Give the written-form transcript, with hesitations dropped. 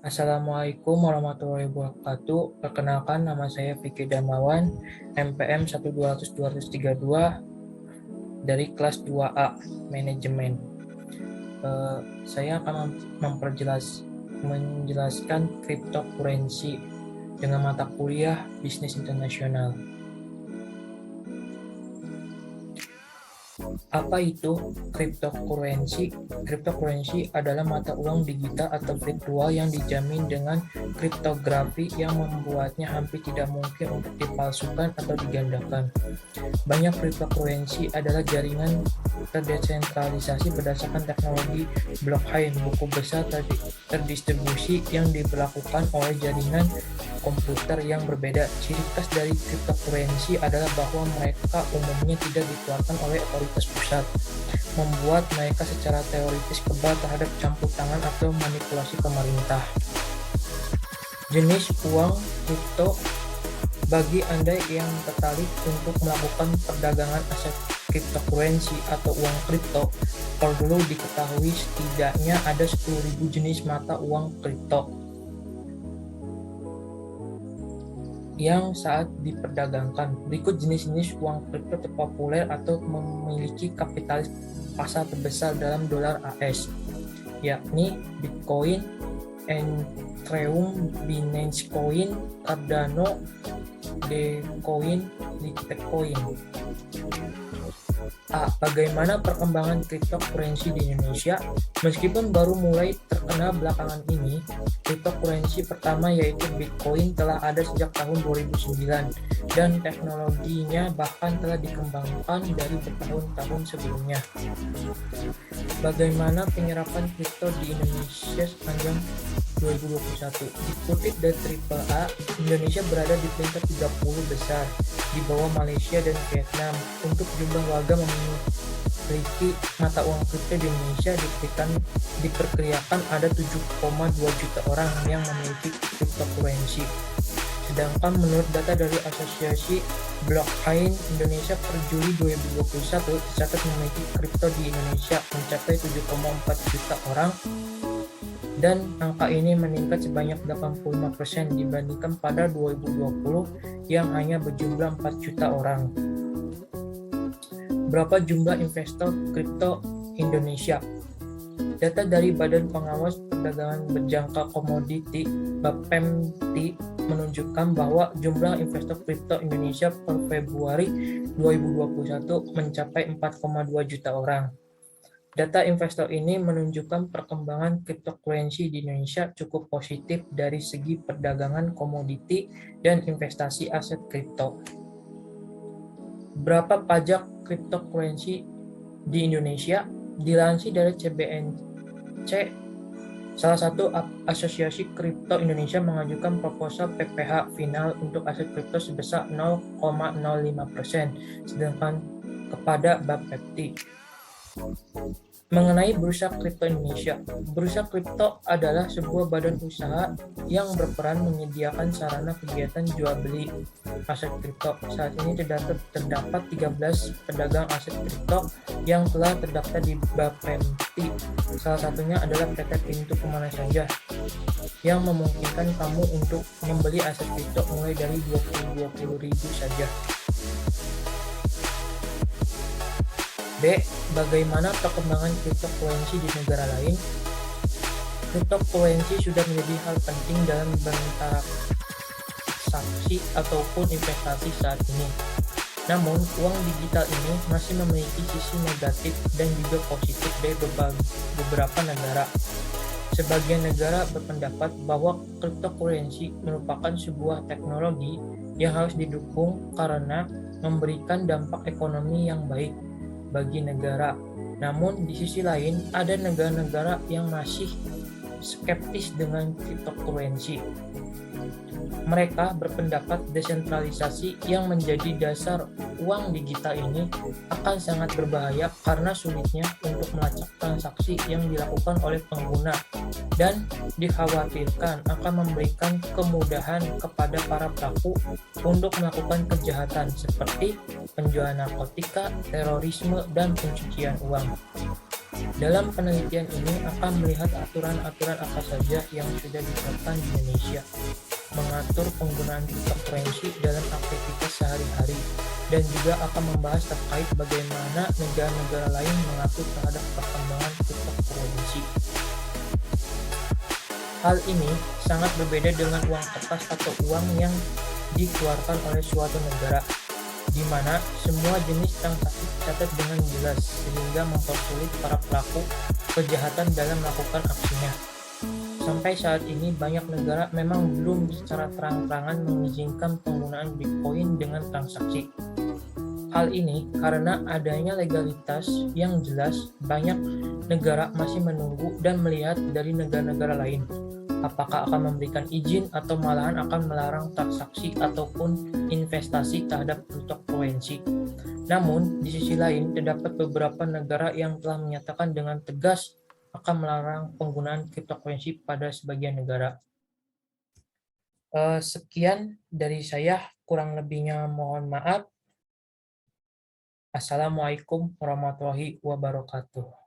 Assalamualaikum warahmatullahi wabarakatuh. Perkenalkan, nama saya Fikri Darmawan, MPM 1200232 dari kelas 2A Manajemen. Saya akan menjelaskan cryptocurrency dengan mata kuliah Bisnis Internasional. Apa itu cryptocurrency? Cryptocurrency adalah mata uang digital atau virtual yang dijamin dengan kriptografi yang membuatnya hampir tidak mungkin untuk dipalsukan atau digandakan. Banyak cryptocurrency adalah jaringan terdesentralisasi berdasarkan teknologi blockchain, buku besar terdistribusi yang diberlakukan oleh jaringan komputer yang berbeda. Ciri khas dari cryptocurrency adalah bahwa mereka umumnya tidak dikeluarkan oleh otoritas pusat, membuat mereka secara teoritis kebal terhadap campur tangan atau manipulasi pemerintah. Jenis uang kripto. Bagi Anda yang tertarik untuk melakukan perdagangan aset cryptocurrency atau uang kripto, perlu diketahui setidaknya ada 10.000 jenis mata uang kripto yang saat diperdagangkan. Berikut jenis-jenis uang kripto terpopuler atau memiliki kapitalis pasar terbesar dalam dolar AS, yakni Bitcoin, Ethereum, Binance Coin, Cardano, Dogecoin, Litecoin. Bagaimana perkembangan cryptocurrency di Indonesia? Meskipun baru mulai terkenal belakangan ini, cryptocurrency pertama yaitu Bitcoin telah ada sejak tahun 2009 dan teknologinya bahkan telah dikembangkan dari bertahun-tahun sebelumnya. Bagaimana penyerapan kripto di Indonesia sepanjang 2021? Dikutip dari AAA, Indonesia berada di peringkat 30 besar di bawah Malaysia dan Vietnam. Untuk jumlah warga memiliki mata uang kripto di Indonesia diperkirakan ada 7,2 juta orang yang memiliki cryptocurrency. Sedangkan menurut data dari Asosiasi Blockchain Indonesia per Juli 2021 tercatat memiliki kripto di Indonesia mencapai 7,4 juta orang, dan angka ini meningkat sebanyak 85% dibandingkan pada 2020 yang hanya berjumlah 4 juta orang. Berapa jumlah investor kripto Indonesia? Data dari Badan Pengawas Perdagangan Berjangka Komoditi (BAPEMT) menunjukkan bahwa jumlah investor kripto Indonesia per Februari 2021 mencapai 4,2 juta orang. Data investor ini menunjukkan perkembangan cryptocurrency di Indonesia cukup positif dari segi perdagangan komoditi dan investasi aset kripto. Berapa pajak cryptocurrency di Indonesia? Dilansir dari CBNC, salah satu asosiasi kripto Indonesia mengajukan proposal PPh final untuk aset kripto sebesar 0,05%, sedangkan kepada BAPEMT. Mengenai Bursa Kripto Indonesia. Bursa Kripto adalah sebuah badan usaha yang berperan menyediakan sarana kegiatan jual beli aset kripto. Saat ini terdapat 13 pedagang aset kripto yang telah terdaftar di BAPEMT. Salah satunya adalah PT Pintu Kemana Saja, yang memungkinkan kamu untuk membeli aset kripto mulai dari 20.000 saja. B. Bagaimana perkembangan cryptocurrency di negara lain? Cryptocurrency sudah menjadi hal penting dalam transaksi ataupun investasi saat ini. Namun, uang digital ini masih memiliki sisi negatif dan juga positif dari beberapa negara. Sebagian negara berpendapat bahwa cryptocurrency merupakan sebuah teknologi yang harus didukung karena memberikan dampak ekonomi yang baik bagi negara. Namun di sisi lain ada negara-negara yang masih skeptis dengan cryptocurrency. Mereka berpendapat desentralisasi yang menjadi dasar uang digital ini akan sangat berbahaya karena sulitnya untuk melacak transaksi yang dilakukan oleh pengguna dan dikhawatirkan akan memberikan kemudahan kepada para pelaku untuk melakukan kejahatan seperti penjualan narkotika, terorisme, dan pencucian uang. Dalam penelitian ini akan melihat aturan-aturan apa saja yang sudah diterapkan di Indonesia, mengatur penggunaan frekuensi dalam aktivitas sehari-hari, dan juga akan membahas terkait bagaimana negara-negara lain mengatur terhadap perkembangan frekuensi. Hal ini sangat berbeda dengan uang kertas atau uang yang dikeluarkan oleh suatu negara, di mana semua jenis transaksi dicatat dengan jelas sehingga mempersulit para pelaku kejahatan dalam melakukan aksinya. Sampai saat ini banyak negara memang belum secara terang-terangan mengizinkan penggunaan Bitcoin dengan transaksi. Hal ini karena adanya legalitas yang jelas, banyak negara masih menunggu dan melihat dari negara-negara lain apakah akan memberikan izin atau malahan akan melarang transaksi ataupun investasi terhadap kriptokurrensi. Namun, di sisi lain, terdapat beberapa negara yang telah menyatakan dengan tegas akan melarang penggunaan kriptokurrensi pada sebagian negara. Sekian dari saya, kurang lebihnya mohon maaf. Assalamualaikum warahmatullahi wabarakatuh.